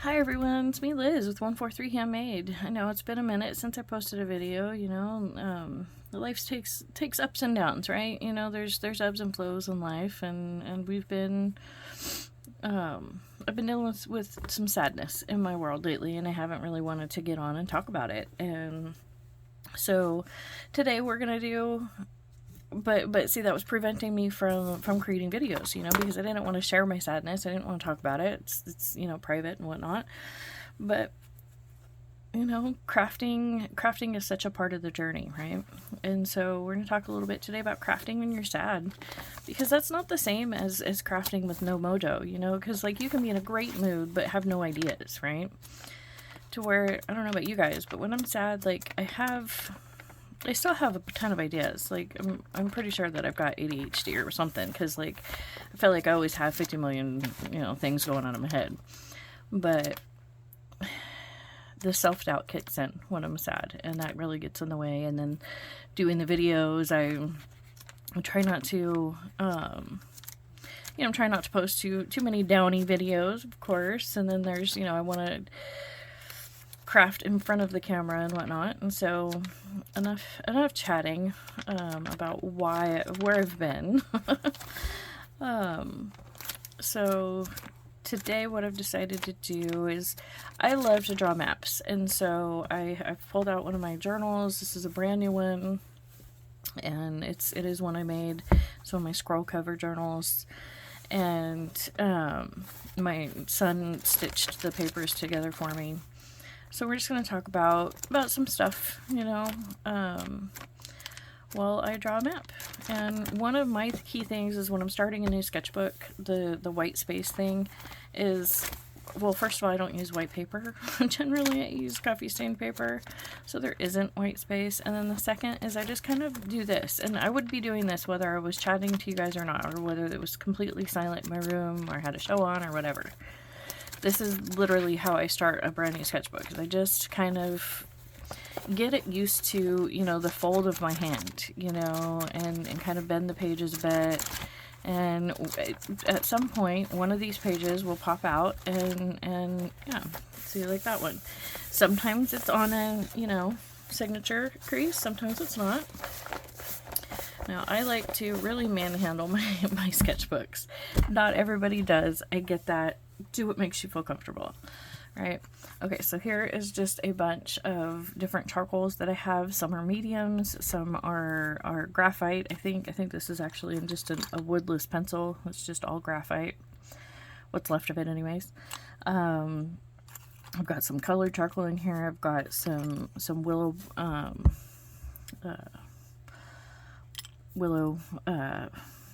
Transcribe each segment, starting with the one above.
Hi everyone, it's me Liz with 143 Handmade. I know it's been a minute since I posted a video, life takes ups and downs, right? There's ebbs and flows in life, and we've been I've been dealing with some sadness in my world lately, and I haven't really wanted to get on and talk about it. And so today we're going to do but see, that was preventing me from creating videos, because I didn't want to share my sadness. I didn't want to talk about it. It's private and whatnot. But crafting is such a part of the journey, right? And so we're going to talk a little bit today about crafting when you're sad, because that's not the same as crafting with no mojo, because like you can be in a great mood but have no ideas, right? To where, I don't know about you guys, but when I'm sad, like I still have a ton of ideas. Like, I'm pretty sure that I've got ADHD or something, because, like, I feel like I always have 50 million, things going on in my head. But the self-doubt kicks in when I'm sad, and that really gets in the way. And then doing the videos, I try not to, I'm trying not to post too many downy videos, of course. And then there's, I want to craft in front of the camera and whatnot. And so enough chatting about where I've been. So today what I've decided to do is I love to draw maps, and so I've pulled out one of my journals. This is a brand new one, and it is one I made. It's one of my scroll cover journals, and my son stitched the papers together for me. So we're just going to talk about some stuff, while I draw a map. And one of my key things is when I'm starting a new sketchbook, the white space thing is, well, first of all, I don't use white paper. Generally, I use coffee stained paper, so there isn't white space. And then the second is I just kind of do this. And I would be doing this whether I was chatting to you guys or not, or whether it was completely silent in my room or had a show on or whatever. This is literally how I start a brand new sketchbook. I just kind of get it used to, the fold of my hand, and kind of bend the pages a bit. And at some point, one of these pages will pop out and yeah, see, like that one. Sometimes it's on a, signature crease. Sometimes it's not. Now, I like to really manhandle my sketchbooks. Not everybody does. I get that. Do what makes you feel comfortable, right? Okay, so here is just a bunch of different charcoals that I have. Some are mediums, some are graphite. I think this is actually in just a woodless pencil. It's just all graphite. What's left of it, anyways. I've got some colored charcoal in here. I've got some willow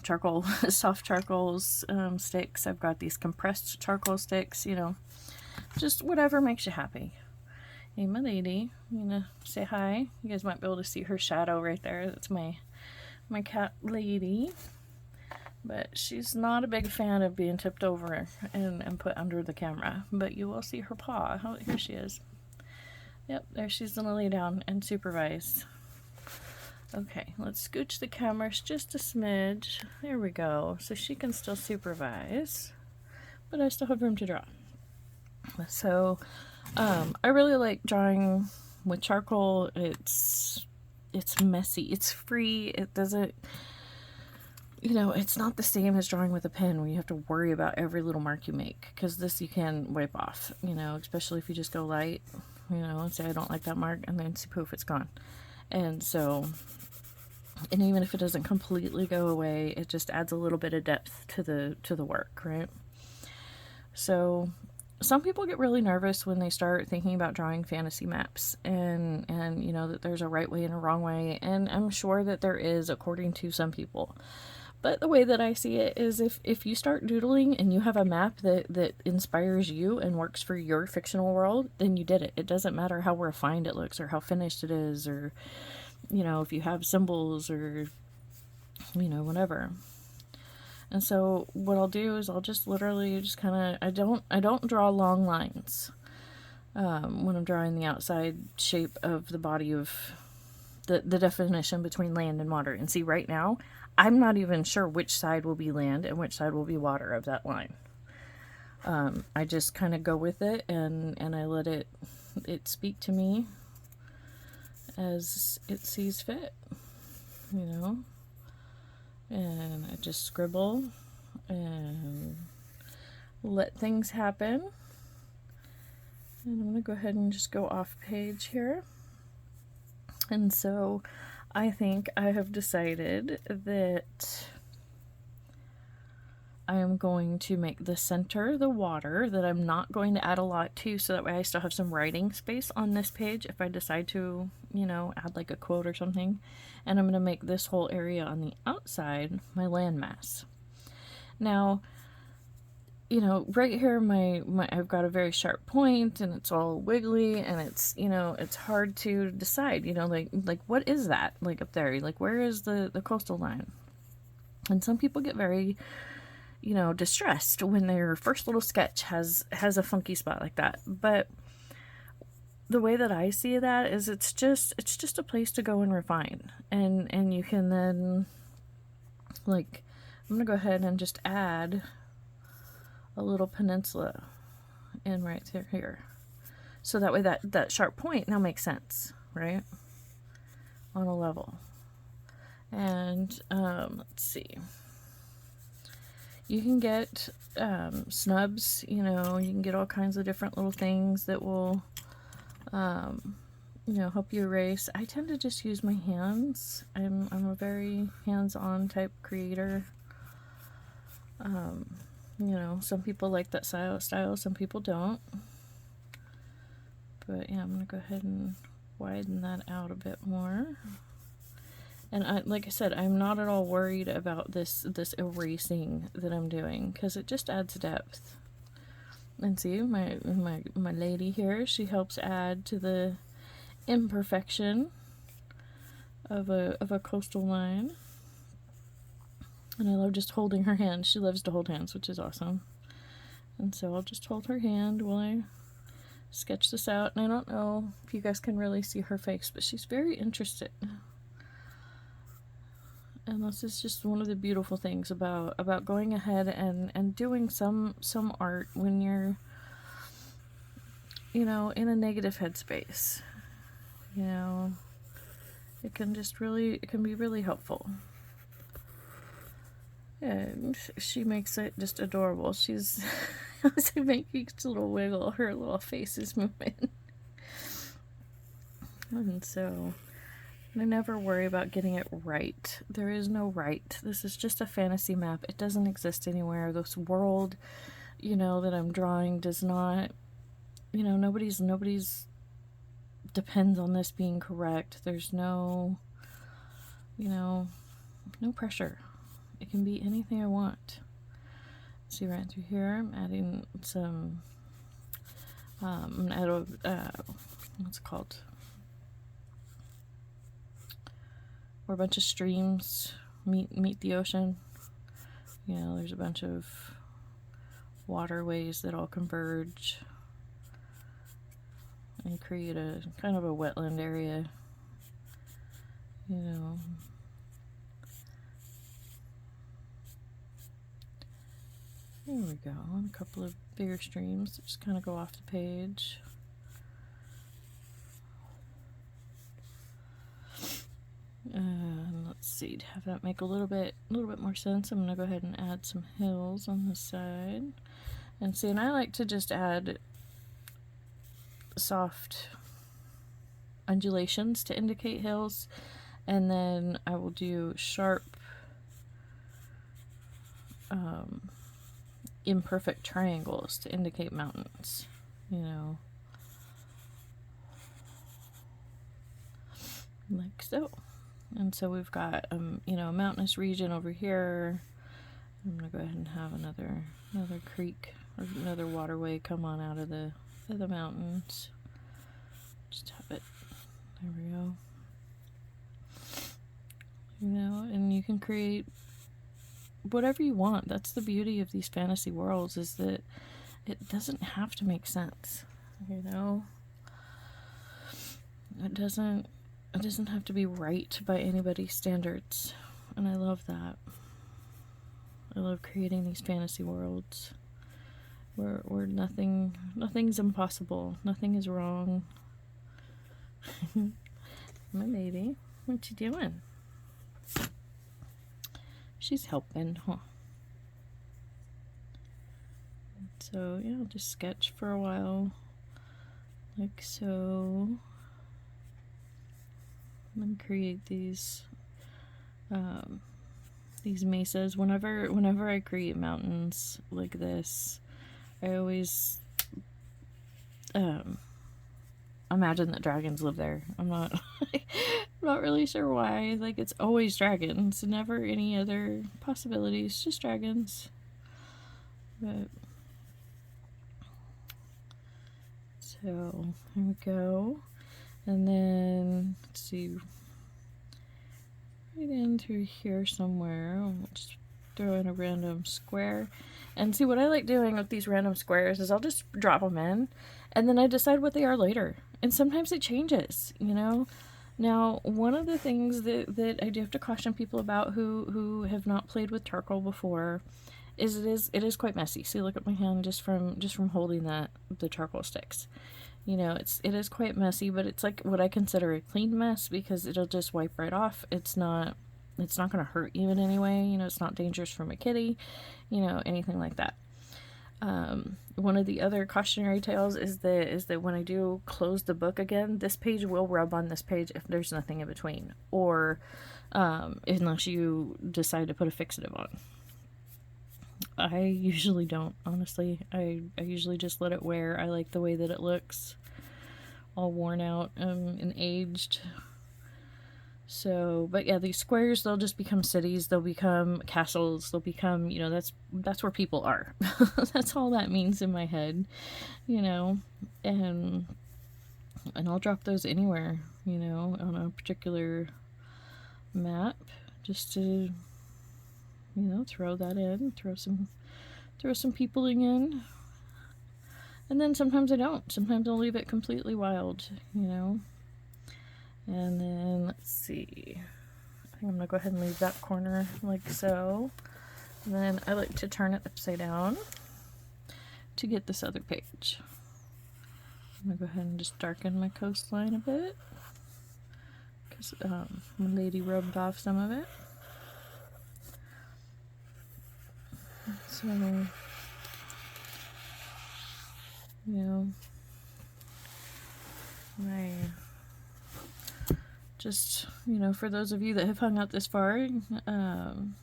charcoal, soft charcoals sticks. I've got these compressed charcoal sticks, just whatever makes you happy. Hey, my lady, I'm gonna say hi. You guys might be able to see her shadow right there. That's my cat lady. But she's not a big fan of being tipped over and put under the camera. But you will see her paw. Oh, here she is. Yep, there she's gonna lay down and supervise. Okay, let's scooch the cameras just a smidge. There we go. So she can still supervise, but I still have room to draw. So, I really like drawing with charcoal. It's messy. It's free. It doesn't, it's not the same as drawing with a pen where you have to worry about every little mark you make, because this you can wipe off, especially if you just go light, and say I don't like that mark, and then poof, it's gone. And so, and even if it doesn't completely go away, it just adds a little bit of depth to the work, right? So some people get really nervous when they start thinking about drawing fantasy maps, and that there's a right way and a wrong way, and I'm sure that there is, according to some people. But the way that I see it is if you start doodling and you have a map that inspires you and works for your fictional world, then you did it. It doesn't matter how refined it looks or how finished it is, or, if you have symbols or, whatever. And so what I'll do is I'll just literally just kind of, I don't draw long lines when I'm drawing the outside shape of the body of the definition between land and water. And see, right now, I'm not even sure which side will be land and which side will be water of that line. I just kind of go with it, and I let it speak to me as it sees fit, you know. And I just scribble and let things happen. And I'm going to go ahead and just go off page here. And so I think I have decided that I am going to make the center the water, that I'm not going to add a lot to, so that way I still have some writing space on this page if I decide to, you know, add like a quote or something. And I'm going to make this whole area on the outside my landmass. Now, you know, right here, I've got a very sharp point, and it's all wiggly, and it's, you know, it's hard to decide, you know, like what is that, like up there, like where is the coastal line? And some people get very, you know, distressed when their first little sketch has a funky spot like that. But the way that I see that is it's just a place to go and refine, and you can then, like, I'm gonna go ahead and just add a little peninsula in right here, so that way that sharp point now makes sense, right, on a level. And let's see, you can get snubs, you know, you can get all kinds of different little things that will you know, help you erase. I tend to just use my hands. I'm a very hands-on type creator. You know, some people like that style, some people don't. But yeah, I'm gonna go ahead and widen that out a bit more. And like I said, I'm not at all worried about this erasing that I'm doing, because it just adds depth. And see, my lady here, she helps add to the imperfection of a coastal line. And I love just holding her hand. She loves to hold hands, which is awesome. And so I'll just hold her hand while I sketch this out. And I don't know if you guys can really see her face, but she's very interested. And this is just one of the beautiful things about going ahead and doing some art when you're, you know, in a negative headspace. You know, it can be really helpful. And she makes it just adorable. She's, as I make each little wiggle, her little face is moving. And so I never worry about getting it right. There is no right. This is just a fantasy map. It doesn't exist anywhere. This world, you know, that I'm drawing does not, you know, nobody's depends on this being correct. There's no, you know, no pressure. It can be anything I want. See right through here, I'm adding some, I'm gonna add what's it called? Where a bunch of streams meet the ocean. You know, there's a bunch of waterways that all converge and create a kind of a wetland area. You know. There we go. A couple of bigger streams that just kind of go off the page. And let's see, to have that make a little bit more sense, I'm gonna go ahead and add some hills on this side. And see, and I like to just add soft undulations to indicate hills, and then I will do sharp imperfect triangles to indicate mountains, you know, like so. And so we've got you know, a mountainous region over here. I'm gonna go ahead and have another creek or another waterway come on out of the mountains. Just have it. There we go. You know, and you can create whatever you want. That's the beauty of these fantasy worlds, is that it doesn't have to make sense, you know. It doesn't have to be right by anybody's standards, and I love that. I love creating these fantasy worlds, We're nothing's impossible. Nothing is wrong. My lady, what you doing? She's helping, huh? So yeah, I'll just sketch for a while, like so, and then create these mesas. Whenever I create mountains like this, I always imagine that dragons live there. I'm not I'm not really sure why. Like, it's always dragons, never any other possibilities, just dragons. But so here we go. And then let's see, right in through here somewhere, I'll just throw in a random square. And see, what I like doing with these random squares is I'll just drop them in, and then I decide what they are later. And sometimes it changes, you know? Now, one of the things that I do have to caution people about who have not played with charcoal before is it is quite messy. See, look at my hand just from holding the charcoal sticks. You know, it is quite messy, but it's like what I consider a clean mess because it'll just wipe right off. It's not going to hurt you in any way. You know, it's not dangerous from a kitty, you know, anything like that. One of the other cautionary tales is that when I do close the book again, this page will rub on this page if there's nothing in between, or unless you decide to put a fixative on. I usually don't, honestly. I usually just let it wear. I like the way that it looks, all worn out and aged. So, but yeah, these squares, they'll just become cities, they'll become castles, they'll become, you know, that's where people are. That's all that means in my head, you know, and I'll drop those anywhere, you know, on a particular map, just to, you know, throw that in, throw some peopling in. And then sometimes I don't. Sometimes I'll leave it completely wild, you know. And then, let's see, I think I'm going to go ahead and leave that corner like so. And then I like to turn it upside down to get this other page. I'm going to go ahead and just darken my coastline a bit, because my lady rubbed off some of it. So, you know, just, you know, for those of you that have hung out this far, in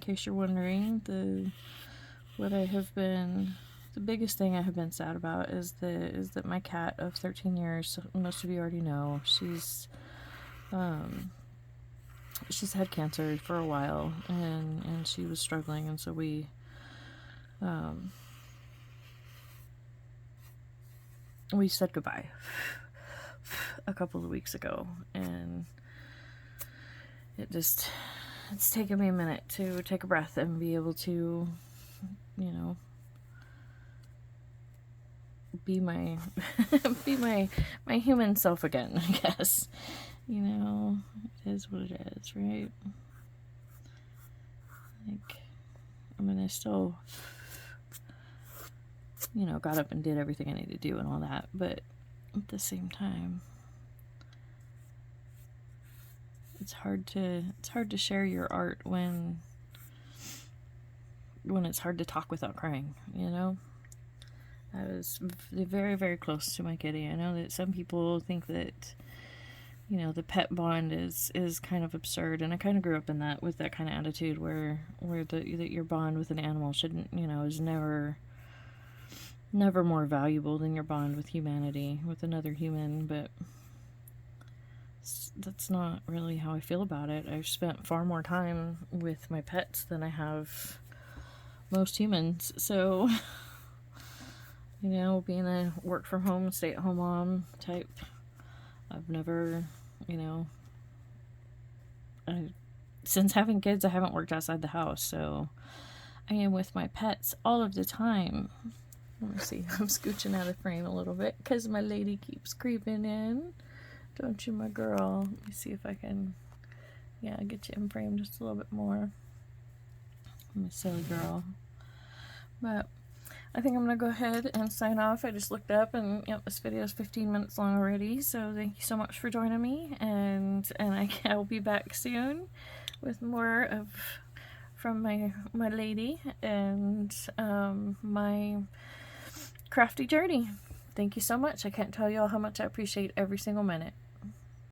case you're wondering, the biggest thing I have been sad about is that my cat of 13 years, most of you already know, she's had cancer for a while, and she was struggling, and so we said goodbye a couple of weeks ago, and it's taken me a minute to take a breath and be able to, you know, be my my human self again, I guess. You know, it is what it is, right? Like, I mean, I still, you know, got up and did everything I needed to do and all that, but at the same time, it's hard to share your art when it's hard to talk without crying, you know? I was very, very close to my kitty. I know that some people think that, you know, the pet bond is kind of absurd, and I kind of grew up in that, with that kind of attitude where that your bond with an animal shouldn't, you know, is never more valuable than your bond with humanity, with another human. But that's not really how I feel about it. I've spent far more time with my pets than I have most humans, so, you know, being a work from home, stay at home mom type, I've never, you know, since having kids, I haven't worked outside the house, so I am with my pets all of the time. Let me see, I'm scooching out of frame a little bit because my lady keeps creeping in. Don't you, my girl? Let me see if I can, yeah, get you in frame just a little bit more. I'm a silly girl. But I think I'm going to go ahead and sign off. I just looked up and yep, this video is 15 minutes long already. So thank you so much for joining me. And I will be back soon with more of from my lady and my crafty journey. Thank you so much. I can't tell you all how much I appreciate every single minute.